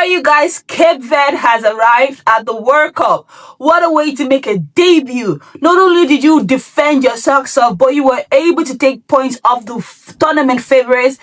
tell you guys, Cape Verde has arrived at the World Cup. What a way to make a debut. Not only did you defend your socks off, but you were able to take points off the tournament favorites,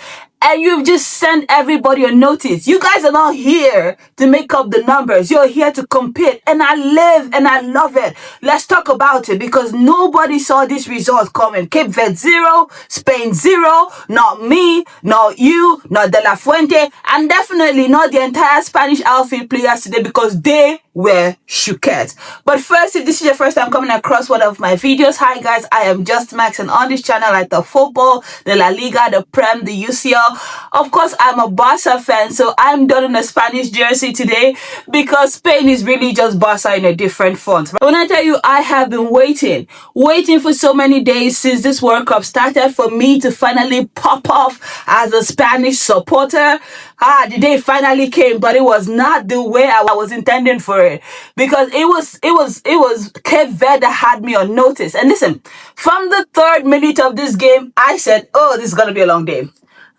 and you've just sent everybody a notice. You guys are not here to make up the numbers. You're here to compete. And I live and I love it. Let's talk about it because nobody saw these results coming. Cape Verde 0, Spain 0, not me, not you, not De La Fuente, and definitely not the entire Spanish outfield players today because they were shooked. But first, if this is your first time coming across one of my videos, hi guys, I am Just Max, and on this channel I talk football, the La Liga, the Prem, the UCL. Of course, I'm a Barca fan, so I'm donning a Spanish jersey today because Spain is really just Barca in a different font. When I tell you, I have been waiting for so many days since this World Cup started for me to finally pop off as a Spanish supporter. The day finally came, but it was not the way I was intending for it because it was Cape Verde that had me on notice. And listen, from the 3rd minute of this game, I said, oh, this is going to be a long day.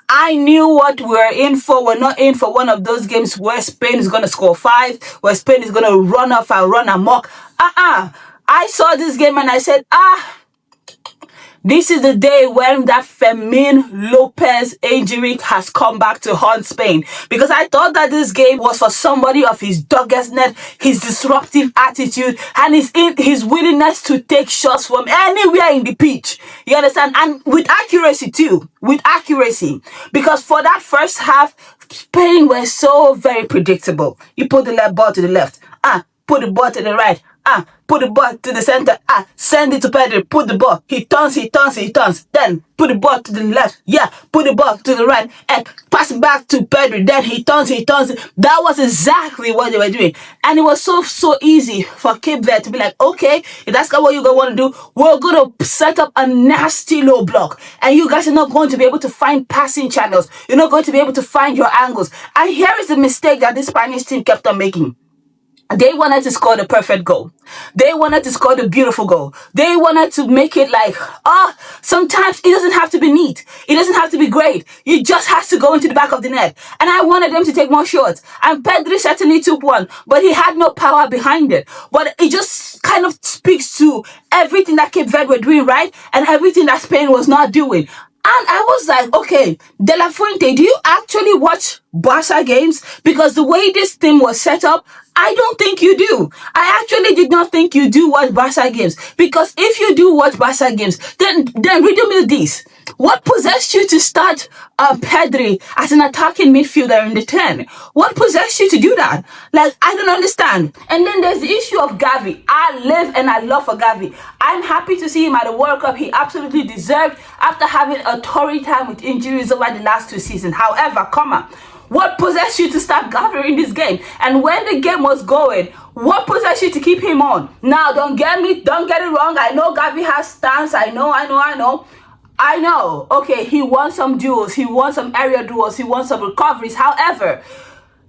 I knew what we're in for. We're not in for one of those games where Spain is going to score 5, where Spain is going to run off and run amok. I saw this game and I said, this is the day when that Fermin Lopez injury has come back to haunt Spain. Because I thought that this game was for somebody of his doggedness, his disruptive attitude, and his willingness to take shots from anywhere in the pitch. You understand? And with accuracy too. With accuracy. Because for that first half, Spain were so very predictable. You put the left ball to the left. Put the ball to the right. Put the ball to the center. Send it to Pedro. Put the ball. He turns. Then put the ball to the left. Yeah, put the ball to the right. And pass it back to Pedro. Then he turns. That was exactly what they were doing. And it was so easy for Cape Verde to be like, okay, if that's what you're going to want to do, we're going to set up a nasty low block. And you guys are not going to be able to find passing channels. You're not going to be able to find your angles. And here is the mistake that this Spanish team kept on making. They wanted to score the perfect goal. They wanted to score the beautiful goal. They wanted to make it like, sometimes it doesn't have to be neat. It doesn't have to be great. It just has to go into the back of the net. And I wanted them to take more shots. And Pedri certainly took one, but he had no power behind it. But it just kind of speaks to everything that Cape Verde were doing right and everything that Spain was not doing. And I was like, okay, De La Fuente, do you actually watch Barca games? Because the way this team was set up, I don't think you do. I actually did not think you do watch Barca games. Because if you do watch Barca games, then riddle me this. What possessed you to start Pedri as an attacking midfielder in the 10? What possessed you to do that? Like, I don't understand. And then there's the issue of Gavi. I live and I love for Gavi. I'm happy to see him at the World Cup. He absolutely deserved after having a torrid time with injuries over the last 2 seasons. However, what possessed you to start Gavi in this game? And when the game was going, what possessed you to keep him on? Now, don't get it wrong. I know Gavi has stance. I know. Okay, he won some duels. He won some area duels. He won some recoveries. However,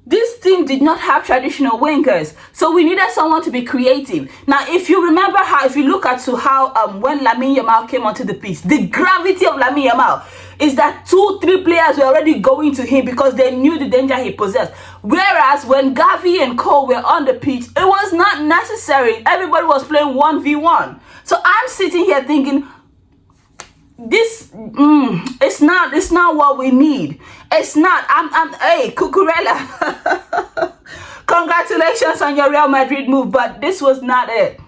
this team did not have traditional wingers, so we needed someone to be creative. Now, if you remember if you look at how when Lamine Yamal came onto the pitch, the gravity of Lamine Yamal is that 2-3 players were already going to him because they knew the danger he possessed. Whereas when Gavi and Cole were on the pitch, it was not necessary. Everybody was playing 1v1. So I'm sitting here thinking, this it's not what we need. It's not. Hey, Cucurella, congratulations on your Real Madrid move, but this was not it.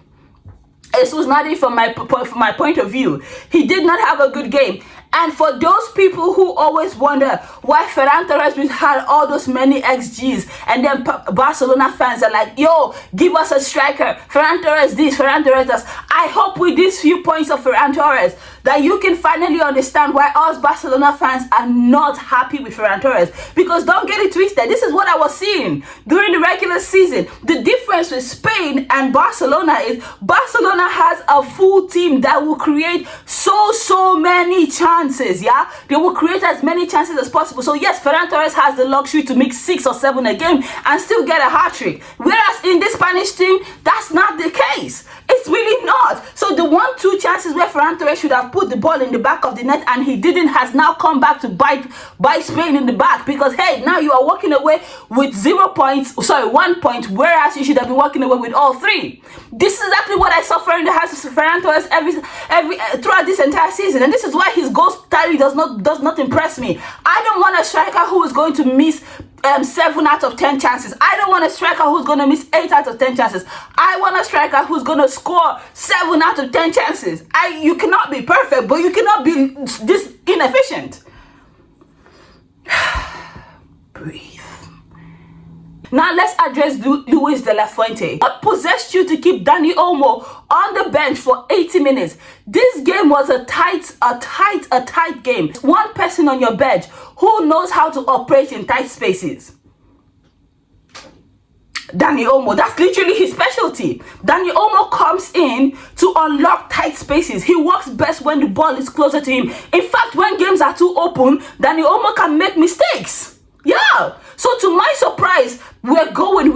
This was not it from my point of view. He did not have a good game. And for those people who always wonder why Ferran Torres had all those many XGs, and then Barcelona fans are like, yo, give us a striker. Ferran Torres this, Ferran Torres that. I hope with these few points of Ferran Torres that you can finally understand why us Barcelona fans are not happy with Ferran Torres. Because don't get it twisted, this is what I was seeing during the regular season. The difference with Spain and Barcelona is Barcelona has a full team that will create so many chances, yeah? They will create as many chances as possible. So yes, Ferran Torres has the luxury to make 6 or 7 a game and still get a hat-trick. Whereas in this Spanish team, that's not the case. It's really not. So the 1-2 chances where Ferran Torres should have put the ball in the back of the net and he didn't has now come back to bite Spain in the back, because hey, now you are walking away with 1 point, whereas you should have been walking away with all 3. This is exactly what I suffer in the house of Ferran Torres every throughout this entire season, and this is why his goal tally does not impress me. I don't want a striker who is going to miss 7 out of 10 chances. I don't want a striker who's going to miss 8 out of 10 chances. I want a striker who's going to score 7 out of 10 chances. You cannot be perfect, but you cannot be this inefficient. Breathe. Now let's address Luis de la Fuente. What possessed you to keep Dani Olmo on the bench for 80 minutes? This game was a tight game. One person on your bench who knows how to operate in tight spaces. Dani Olmo, that's literally his specialty. Dani Olmo comes in to unlock tight spaces. He works best when the ball is closer to him. In fact, when games are too open, Dani Olmo can make mistakes. Yeah. So to my surprise, we're going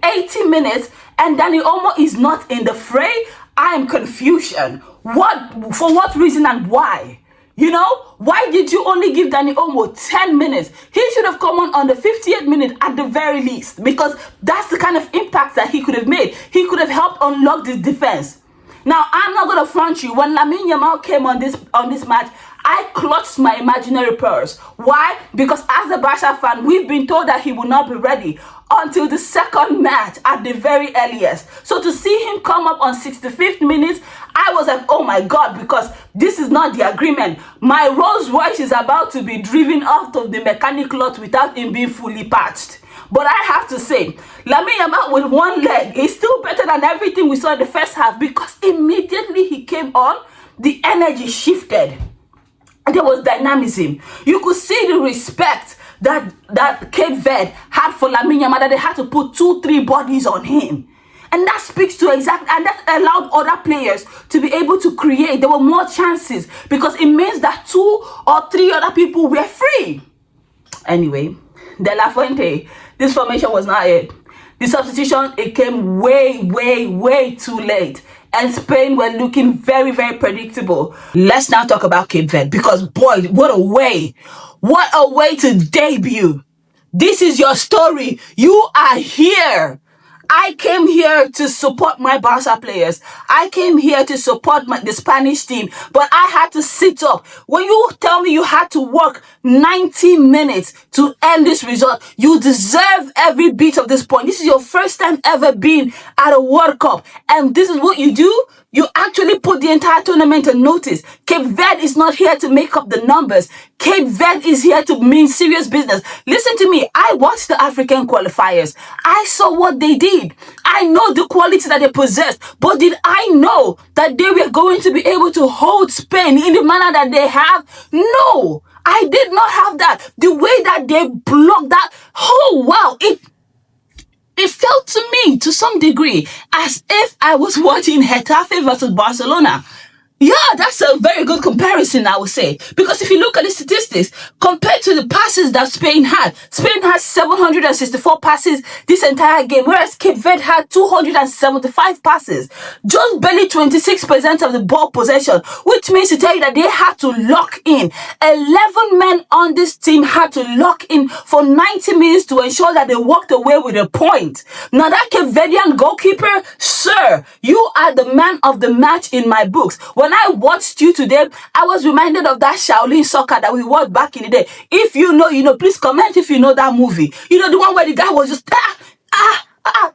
80 minutes and Dani Olmo is not in the fray. I am confusion. For what reason and why? You know, why did you only give Dani Olmo 10 minutes? He should have come on the 58th minute at the very least, because that's the kind of impact that he could have made. He could have helped unlock this defense. Now, I'm not going to front you. When Lamine Yamal came on this match, I clutched my imaginary purse. Why? Because as a Barca fan, we've been told that he will not be ready until the second match at the very earliest. So to see him come up on 65th minute, I was like, oh my God, because this is not the agreement. My Rolls Royce is about to be driven out of the mechanic lot without him being fully patched. But I have to say, Lamine Yamal with one leg is still better than everything we saw in the first half, because immediately he came on, the energy shifted. There was dynamism. You could see the respect that Cape Verde had for Lamine Yamal, that they had to put 2-3 bodies on him. And that speaks to and that allowed other players to be able to create. There were more chances because it means that 2 or 3 other people were free. Anyway, De La Fuente, this formation was not it. The substitution, it came way too late. And Spain were looking very predictable. Let's now talk about Cape Verde, because boy, what a way to debut. This is your story. You are here. I came here to support my Barca players. I came here to support the Spanish team, but I had to sit up. When you tell me you had to work 90 minutes to end this result, you deserve every bit of this point. This is your first time ever being at a World Cup, and this is what you do? You actually put the entire tournament on notice. Cape Verde is not here to make up the numbers. Cape Verde is here to mean serious business. Listen to me. I watched the African qualifiers. I saw what they did. I know the quality that they possessed. But did I know that they were going to be able to hold Spain in the manner that they have? No, I did not have that. The way that they blocked that. Oh, wow. It felt to me, to some degree, as if I was watching Getafe versus Barcelona. Yeah, that's a very good comparison, I would say. Because if you look at the statistics, compared to the passes that Spain had 764 passes this entire game, whereas Cape Verde had 275 passes. Just barely 26% of the ball possession, which means to tell you that they had to lock in. 11 men on this team had to lock in for 90 minutes to ensure that they walked away with a point. Now that Cape Verdean goalkeeper, sir, you are the man of the match in my books. When I watched you today, I was reminded of that Shaolin soccer that we watched back in the day. If you know, please comment if you know that movie. You know, the one where the guy was just,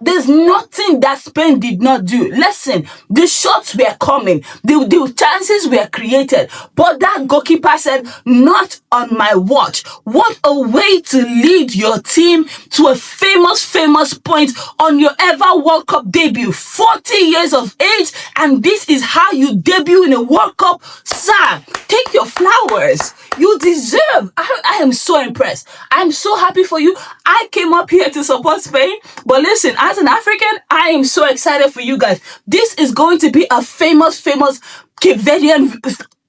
there's nothing that Spain did not do. Listen, the shots were coming. The chances were created. But that goalkeeper said, not on my watch. What a way to lead your team to a famous point on your ever World Cup debut. 40 years of age, and this is how you debut in a World Cup. Sir, take your flowers. You deserve. I am so impressed. I'm so happy for you. I came up here to support Spain, but listen, as an African, I am so excited for you guys. This is going to be a famous Cape Verdean,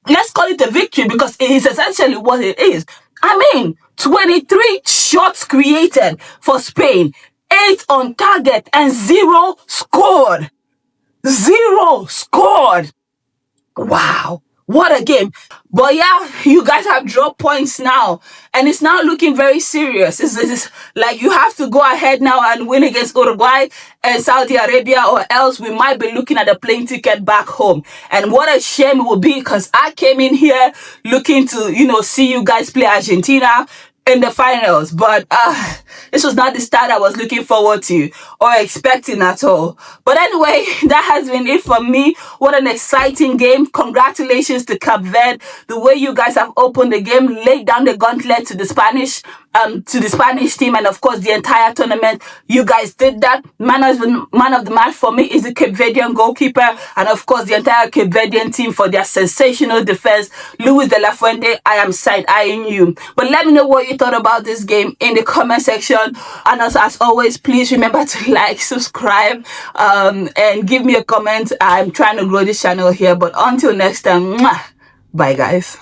let's call it a victory, because it is essentially what it is. I mean, 23 shots created for Spain, 8 on target, and 0 scored. 0 scored. Wow, what a game. But yeah, you guys have dropped points now, and it's now looking very serious. It's like you have to go ahead now and win against Uruguay and Saudi Arabia, or else we might be looking at a plane ticket back home. And what a shame it will be, because I came in here looking to, see you guys play Argentina in the finals, but this was not the start I was looking forward to or expecting at all. But anyway, that has been it for me. What an exciting game. Congratulations to Cape Verde. The way you guys have opened the game, laid down the gauntlet to the Spanish team, and of course the entire tournament. You guys did that. Man of the match for me is the Cape Verdean goalkeeper, and of course the entire Cape Verdean team for their sensational defense. Luis de la Fuente, I am side-eyeing you. But let me know what you thought about this game in the comment section. And as always, please remember to like, subscribe, and give me a comment. I'm trying to grow this channel here. But until next time, bye guys.